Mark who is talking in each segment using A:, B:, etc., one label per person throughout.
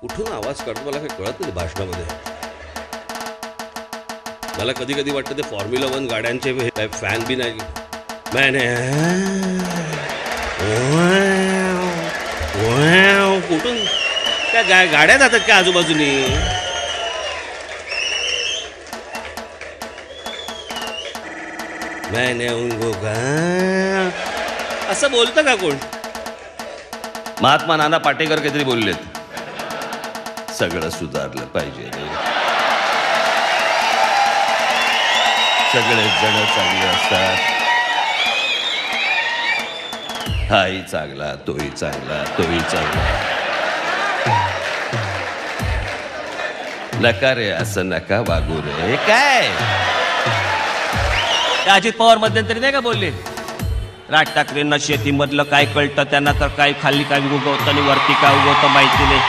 A: कुठून आवाज काढतो मला काही कळत नाही भाषणामध्ये. मला कधी कधी वाटतं ते फॉर्म्युला 1 गाड्यांचे फॅन बी नाही. कुठून त्या गाड्या जातात का आजूबाजूनी. मैंने उनको असं बोलतं का कोण.
B: महात्मा नाना पाटेकर काहीतरी बोललेत, सगळं सुधारलं पाहिजे रे, सगळे जण चांगले असतात, हाही चांगला तोही चांगला तोही चांगला. नका रे असं नका वागू रे. काय
C: अजित पवार मध्यंतरी नाही का बोलले, राज ठाकरेंना शेतीमधलं काय कळतं, त्यांना तर काय खाली काय उगवतं आणि वरती काय उगवतं माहिती नाही.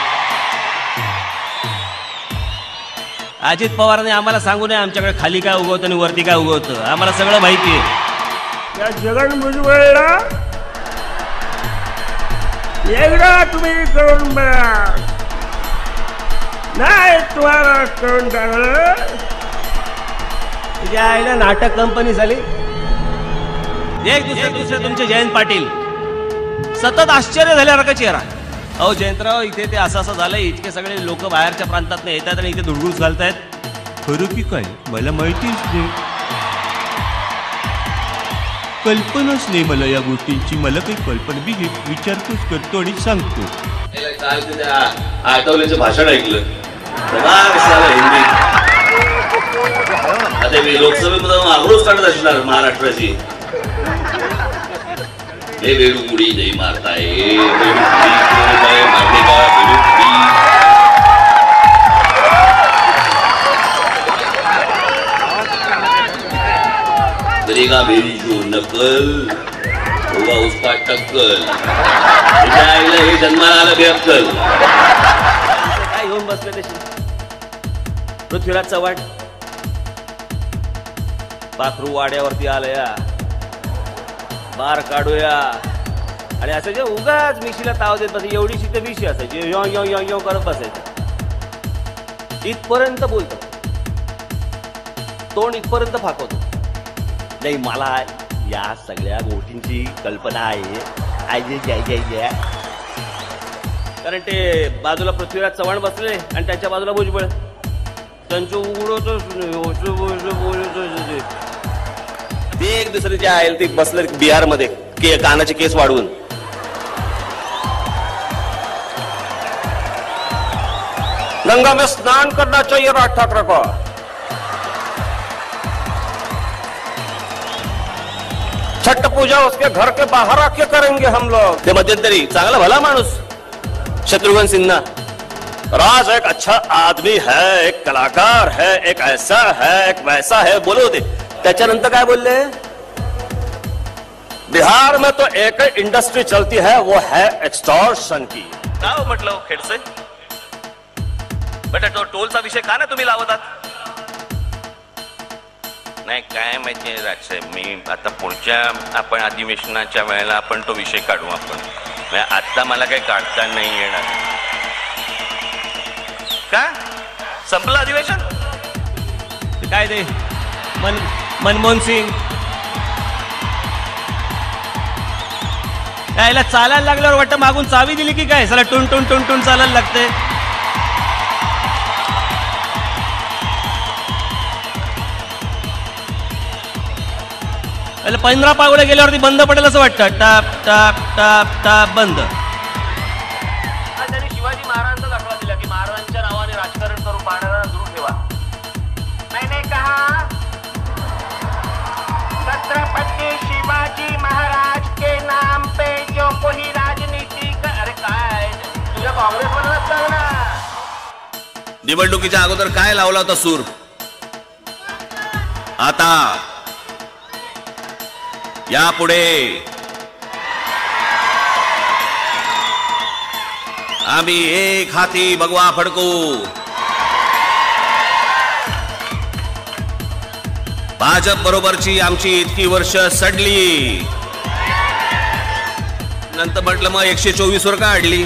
C: अजित पवारांनी आम्हाला सांगू नये आमच्याकडे खाली काय उगवतं आणि वरती काय उगवतं, आम्हाला सगळं माहिती आहे.
D: या जगन भुजबळला एकदा तुम्ही करून बघा, नाही तुम्हाला करून टाकलं.
C: तुझ्या आईला नाटक कंपनी झाली. एक दुसरे तुमचे जयंत पाटील सतत आश्चर्य झाल्यासारखा चेहरा. अहो जयंतराव, इथे ते असं असं झालंय, इतके सगळे लोक बाहेरच्या प्रांतात येतात आणि इथे धुडगुस घालतायत. खरं की काय मला माहितीच नाही, कल्पनाच नाही मला या गोष्टींची. मला काही कल्पना बी विचारतोच करतो आणि सांगतो.
B: आठवलेचं भाषण ऐकलं हिंदी. आता मी लोकसभेमध्ये आक्रोश काढत असणार महाराष्ट्राची. हे वेळुमुडी नाही मारताय, करेगा मेरी जो नकल होगा उसका टक्कल. हे जन्माला आलं बेअक्कल.
C: काय घेऊन बसले तशी पृथ्वीराज चव्हाण पाखरू वाड्यावरती आलया, बार काढूया आणि असं जे उगाच मिशीला ताव देत बसायची. एवढीशी तर मिशी असायची, यो यो यो यो करत बसायचं. इथपर्यंत बोलतो, तोंड इथपर्यंत फाकवतो. नाही मला या सगळ्या गोष्टींची कल्पना आहे. कारण ते बाजूला पृथ्वीराज चव्हाण बसले आणि त्याच्या बाजूला भुजबळ. त्यांचं उघडतो ते एक दुसरे आहे ते बसले बिहारमध्ये कानाचे केस वाढवून. गंगा में स्नान करना चाहिए राज ठाकरे को. छठ पूजा उसके घर के बाहर आके करेंगे हम लोग. ते मध्यंतरी चांगला भला माणूस शत्रुघ्न सिन्हा. राज एक अच्छा आदमी है, एक कलाकार है, एक ऐसा है, एक वैसा है बोले होते. त्याच्यानंतर काय बोलले, बिहार में तो एक इंडस्ट्री चलती है वो है एक्सटॉर्शन की. काय म्हटलं खेडसे बेटा, तो टोलचा विषय का ना तुम्ही लावतात.
E: नाही काय माहितीये राजसाहेब, मी आता पुढच्या आपण अधिवेशनाच्या वेळेला आपण तो विषय काढू. आपण आता मला काही काढता नाही येणार. का संपलं अधिवेशन.
C: काय ते मनमोहन सिंग यायला चालायला लागल्यावर वाटतं मागून चावी दिली की काय, सला टुन टुन टुन टुन चालायला लागते. याला 15 पावले गेल्यावरती बंद पडेल असं वाटतं. टाप टाप टाप टाप बंद.
F: त्यांनी शिवाजी महाराजांचा दाखला दिला की महाराजांच्या नावाने राजकारण करून पाहणारा दूर ठेवा. मैंने कहा छत्रपति शिवाजी महाराज के नाम पे जो कोई राजनीति कर. अरे काय तुझ्या काँग्रेसमध्ये असतं ना.
B: निवडणुकीच्या अगोदर काय लावला होता सूर, आता यापुढे आम्ही एक हाती भगवा फडकू. भाजप बरोबरची आमची इतकी वर्ष सडली, नंतर म्हटलं मग 124 वर का अडली.